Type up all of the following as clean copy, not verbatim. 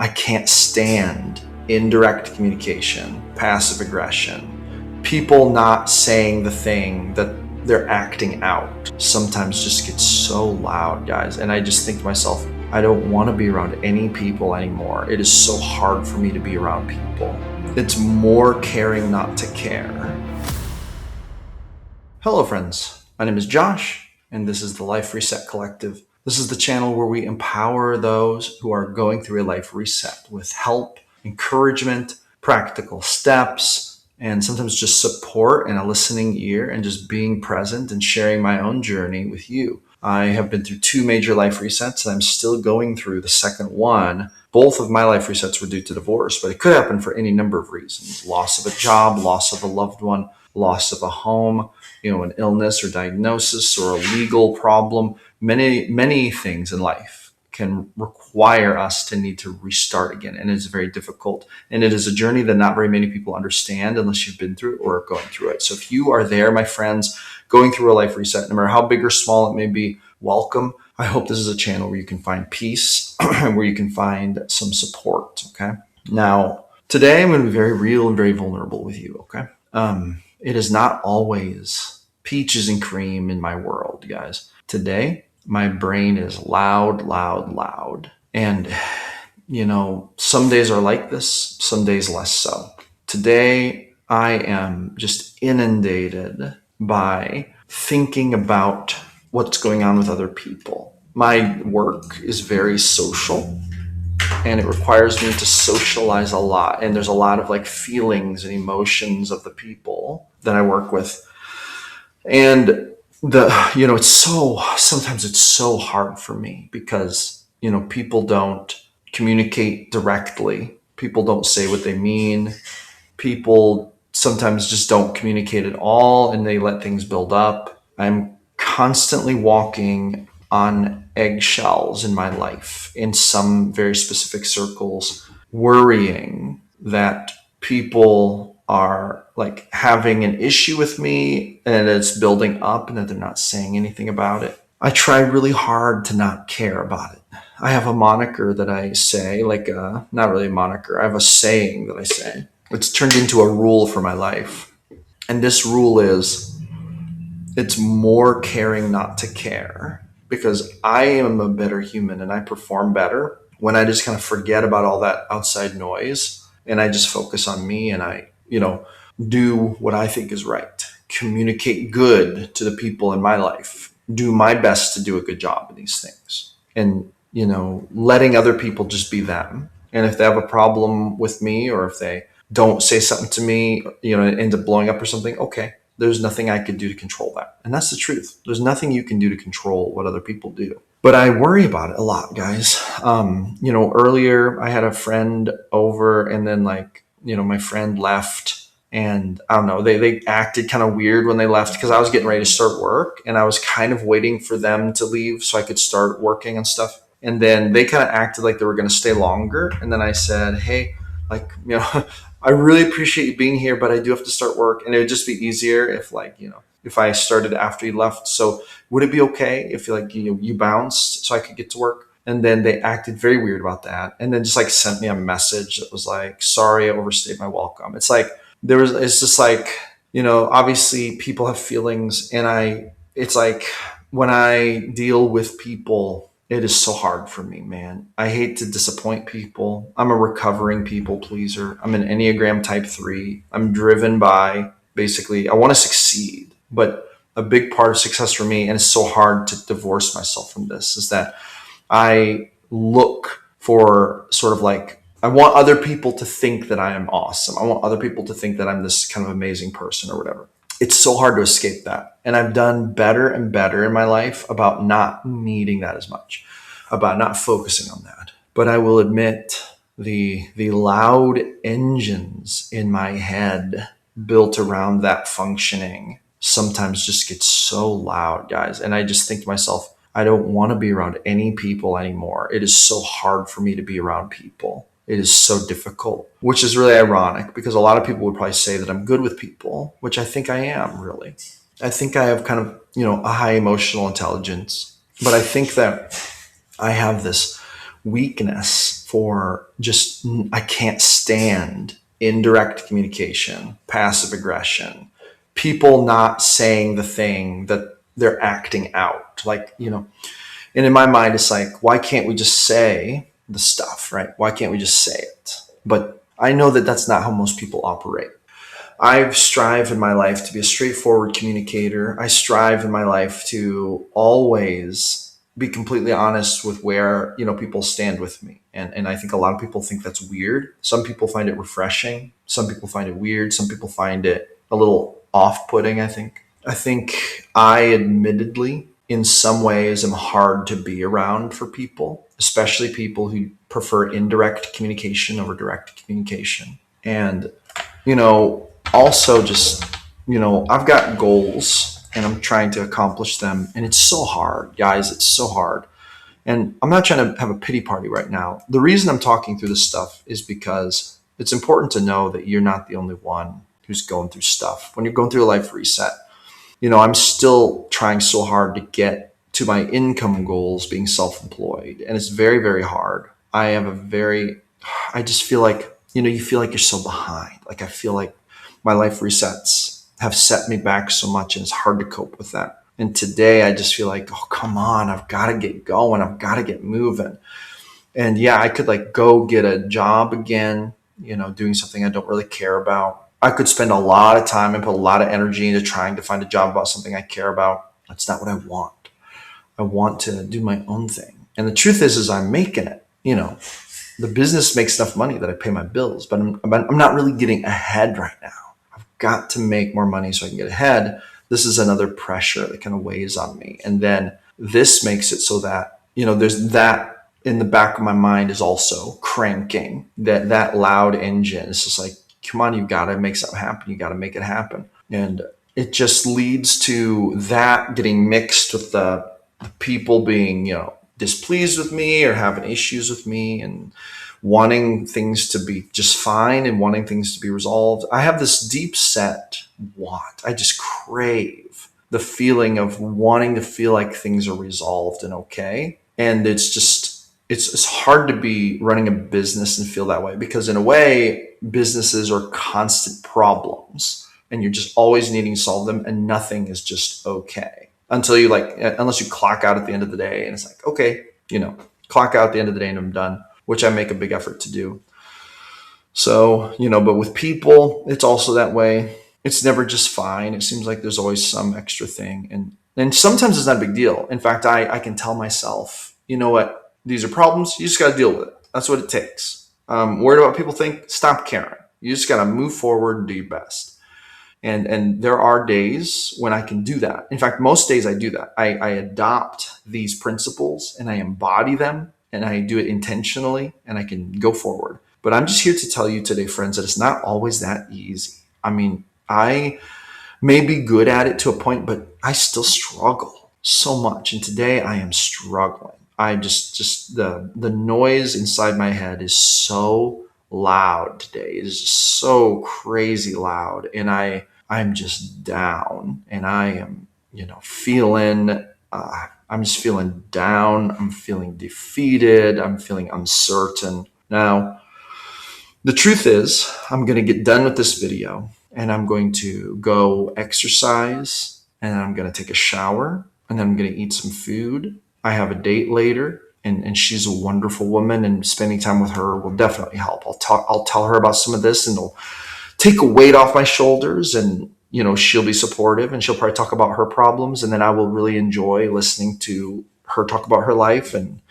I can't stand indirect communication, passive aggression, people not saying the thing that they're acting out. Sometimes just gets so loud, guys. And I just think to myself, I don't want to be around any people anymore. It is so hard for me to be around people. It's more caring not to care. Hello, friends. My name is Josh, and this is the Life Reset Collective. This is the channel where we empower those who are going through a life reset with help, encouragement, practical steps, and sometimes just support and a listening ear and just being present and sharing my own journey with you. I have been through 2 major life resets, and I'm still going through the second one. Both of my life resets were due to divorce, but it could happen for any number of reasons. Loss of a job, loss of a loved one, loss of a home, an illness or diagnosis or a legal problem. Many things in life can require us to need to restart again. And it's very difficult. And it is a journey that not very many people understand unless you've been through it or are going through it. So if you are there, my friends, going through a life reset, no matter how big or small it may be, welcome. I hope this is a channel where you can find peace, where you can find some support. Okay. Now, today I'm going to be very real and very vulnerable with you. Okay. It is not always peaches and cream in my world, guys. Today, my brain is loud, loud, loud. And, some days are like this, some days less so. Today, I am just inundated by thinking about what's going on with other people. My work is very social, and it requires me to socialize a lot. And there's a lot of feelings and emotions of the people that I work with. And sometimes it's so hard for me because, people don't communicate directly. People don't say what they mean. People sometimes just don't communicate at all, and they let things build up. I'm constantly walking on eggshells in my life in some very specific circles, worrying that people are having an issue with me and it's building up and that they're not saying anything about it. I try really hard to not care about it. I have a moniker that I say, not really a moniker. I have a saying that I say. It's turned into a rule for my life. And this rule is, it's more caring not to care, because I am a better human and I perform better when I just kind of forget about all that outside noise and I just focus on me and I, do what I think is right, communicate good to the people in my life, do my best to do a good job in these things, and, letting other people just be them. And if they have a problem with me, or if they don't say something to me, it ends up blowing up or something, okay, there's nothing I could do to control that. And that's the truth. There's nothing you can do to control what other people do. But I worry about it a lot, guys. Earlier I had a friend over, and then my friend left, and I don't know, they acted kind of weird when they left because I was getting ready to start work and I was kind of waiting for them to leave so I could start working on stuff. And then they kind of acted like they were going to stay longer. And then I said, hey, I really appreciate you being here, but I do have to start work. And it would just be easier if if I started after you left. So would it be okay if you bounced so I could get to work? And then they acted very weird about that. And then just sent me a message that was sorry, I overstayed my welcome. It's obviously people have feelings, and it's when I deal with people, it is so hard for me, man. I hate to disappoint people. I'm a recovering people pleaser. I'm an Enneagram type 3. I'm driven by, basically, I want to succeed. But a big part of success for me, and it's so hard to divorce myself from this, is that I look for I want other people to think that I am awesome. I want other people to think that I'm this kind of amazing person or whatever. It's so hard to escape that. And I've done better and better in my life about not needing that as much, about not focusing on that. But I will admit, the loud engines in my head built around that functioning sometimes just get so loud, guys. And I just think to myself, I don't want to be around any people anymore. It is so hard for me to be around people. It is so difficult, which is really ironic because a lot of people would probably say that I'm good with people, which I think I am, really. I think I have kind of, a high emotional intelligence, but I think that I have this weakness for just, I can't stand indirect communication, passive aggression, people not saying the thing that they're acting out. Like, and in my mind, it's like, why can't we just say the stuff, right? Why can't we just say it? But I know that that's not how most people operate. I strive in my life to be a straightforward communicator. I strive in my life to always be completely honest with where, people stand with me. And I think a lot of people think that's weird. Some people find it refreshing. Some people find it weird. Some people find it a little off-putting, I think. I think I admittedly, in some ways, am hard to be around for people, especially people who prefer indirect communication over direct communication. And also just, I've got goals and I'm trying to accomplish them. And it's so hard, guys. It's so hard. And I'm not trying to have a pity party right now. The reason I'm talking through this stuff is because it's important to know that you're not the only one who's going through stuff. When you're going through a life reset, I'm still trying so hard to get to my income goals being self employed. And it's very, very hard. I just feel like, you feel like you're so behind. Like, I feel like my life resets have set me back so much and it's hard to cope with that. And today I just feel like, oh, come on, I've got to get going. I've got to get moving. And yeah, I could like go get a job again, doing something I don't really care about. I could spend a lot of time and put a lot of energy into trying to find a job about something I care about. That's not what I want. I want to do my own thing. And the truth is I'm making it. The business makes enough money that I pay my bills, but I'm not really getting ahead right now. I've got to make more money so I can get ahead. This is another pressure that kind of weighs on me. And then this makes it so that, there's that in the back of my mind is also cranking, that loud engine. It's just like, come on, you've got to make something happen. You got to make it happen. And it just leads to that getting mixed with the people being, displeased with me or having issues with me and wanting things to be just fine and wanting things to be resolved. I have this deep set want. I just crave the feeling of wanting to feel like things are resolved and okay. And it's hard to be running a business and feel that way, because in a way, businesses are constant problems and you're just always needing to solve them and nothing is just okay until you unless you clock out at the end of the day and it's like, okay, clock out at the end of the day and I'm done, which I make a big effort to do. So, but with people, it's also that way. It's never just fine. It seems like there's always some extra thing. And sometimes it's not a big deal. In fact, I can tell myself, you know what, these are problems. You just got to deal with it. That's what it takes. Worried about what people think? Stop caring. You just got to move forward and do your best. And there are days when I can do that. In fact, most days I do that. I adopt these principles and I embody them and I do it intentionally and I can go forward. But I'm just here to tell you today, friends, that it's not always that easy. I mean, I may be good at it to a point, but I still struggle so much. And today I am struggling. I just the noise inside my head is so loud today. It is just so crazy loud. And I'm just down and I am, feeling, I'm just feeling down. I'm feeling defeated. I'm feeling uncertain. Now, the truth is, I'm going to get done with this video and I'm going to go exercise and I'm going to take a shower and then I'm going to eat some food. I have a date later and she's a wonderful woman and spending time with her will definitely help. I'll tell her about some of this and it'll take a weight off my shoulders and, she'll be supportive and she'll probably talk about her problems. And then I will really enjoy listening to her talk about her life. And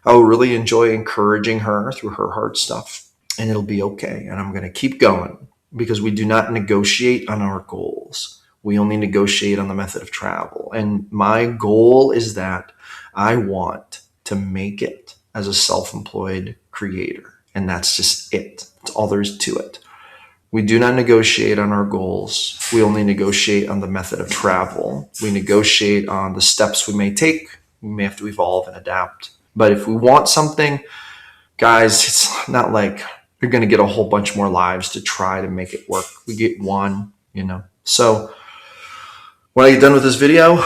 I will really enjoy encouraging her through her hard stuff and it'll be okay. And I'm going to keep going because we do not negotiate on our goals. We only negotiate on the method of travel. And my goal is that I want to make it as a self-employed creator. And that's just it. That's all there is to it. We do not negotiate on our goals. We only negotiate on the method of travel. We negotiate on the steps we may take. We may have to evolve and adapt. But if we want something, guys, it's not like you're going to get a whole bunch more lives to try to make it work. We get one, So when I get done with this video,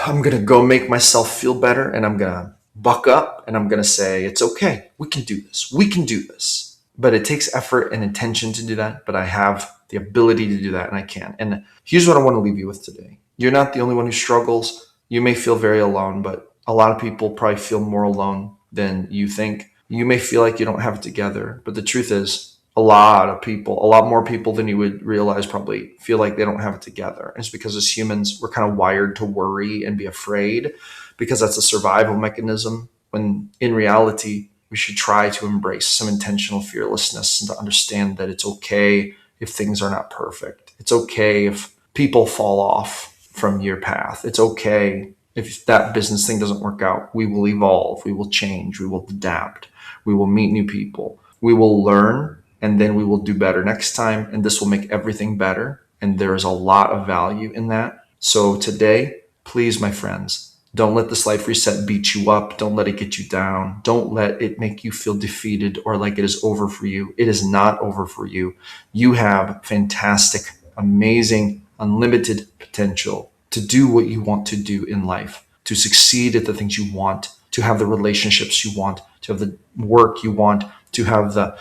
I'm going to go make myself feel better and I'm going to buck up and I'm going to say, it's okay. We can do this. We can do this. But it takes effort and intention to do that. But I have the ability to do that and I can. And here's what I want to leave you with today. You're not the only one who struggles. You may feel very alone, but a lot of people probably feel more alone than you think. You may feel like you don't have it together, but the truth is, a lot of people, a lot more people than you would realize probably feel like they don't have it together. And it's because as humans, we're kind of wired to worry and be afraid because that's a survival mechanism. When in reality, we should try to embrace some intentional fearlessness and to understand that it's okay if things are not perfect. It's okay if people fall off from your path. It's okay if that business thing doesn't work out. We will evolve, we will change, we will adapt, we will meet new people, we will learn, and then we will do better next time. And this will make everything better. And there is a lot of value in that. So today, please, my friends, don't let this life reset beat you up. Don't let it get you down. Don't let it make you feel defeated or like it is over for you. It is not over for you. You have fantastic, amazing, unlimited potential to do what you want to do in life, to succeed at the things you want, to have the relationships you want, to have the work you want, to have the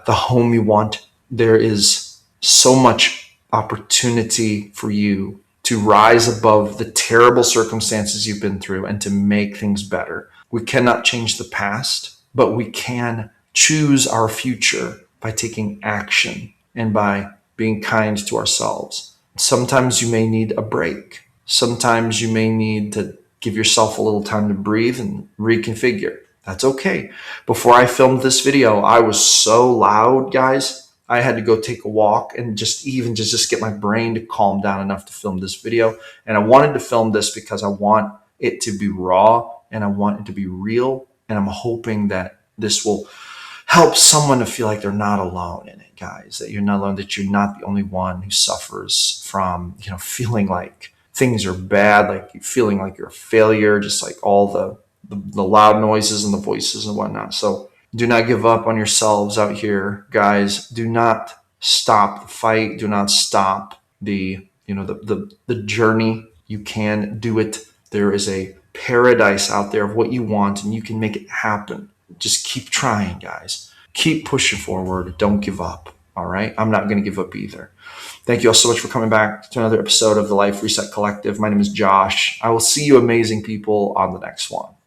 home you want. There is so much opportunity for you to rise above the terrible circumstances you've been through and to make things better. We cannot change the past, but we can choose our future by taking action and by being kind to ourselves. Sometimes you may need a break. Sometimes you may need to give yourself a little time to breathe and reconfigure. That's okay. Before I filmed this video, I was so loud, guys. I had to go take a walk and just get my brain to calm down enough to film this video. And I wanted to film this because I want it to be raw and I want it to be real. And I'm hoping that this will help someone to feel like they're not alone in it, guys, that you're not alone, that you're not the only one who suffers from, feeling like things are bad, like feeling like you're a failure, just like all the loud noises and the voices and whatnot. So do not give up on yourselves out here, guys. Do not stop the fight. Do not stop the journey. You can do it. There is a paradise out there of what you want, and you can make it happen. Just keep trying, guys. Keep pushing forward. Don't give up. All right. I'm not going to give up either. Thank you all so much for coming back to another episode of the Life Reset Collective. My name is Josh. I will see you amazing people on the next one.